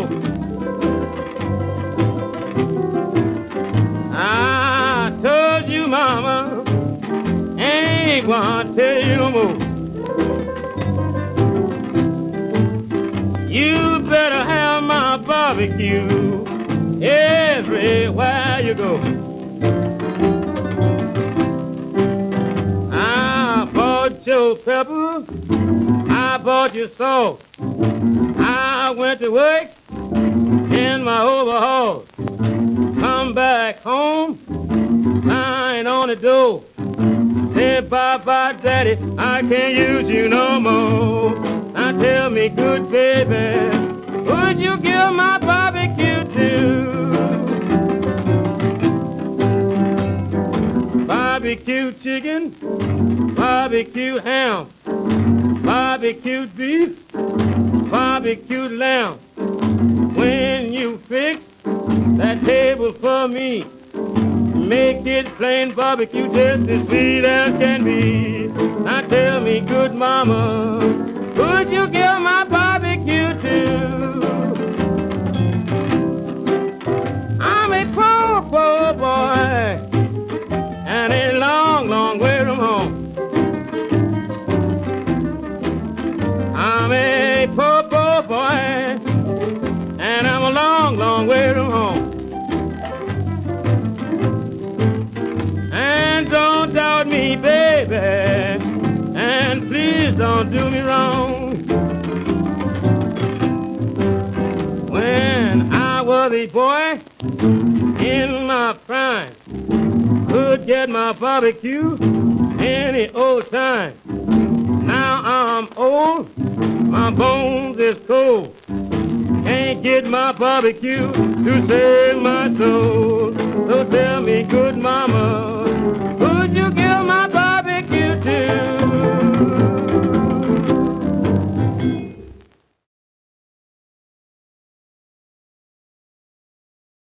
more. I told you, mama, ain't gonna tell you no more. You better have my barbecue everywhere you go. I bought your pepper, I bought your salt. I went to work in my overalls. Come back home, sign on the door. Say bye-bye, daddy, I can't use you no more. Now tell me, good baby, would you give my barbecue to? Barbecue chicken, barbecue ham, barbecue beef, barbecue lamb. When you fix that table for me, make it plain barbecue just as sweet as can be. Now tell me, good mama, would you give my barbecue to? I'm a poor, poor boy, and a long, long way from home. I'm a poor, poor boy, and I'm a long, long way from home. And don't doubt me, baby, and please don't do me wrong. When I was a boy in my prime, could get my barbecue any old time. Now I'm old, my bones is cold. Can't get my barbecue to save my soul. So tell me, good mama,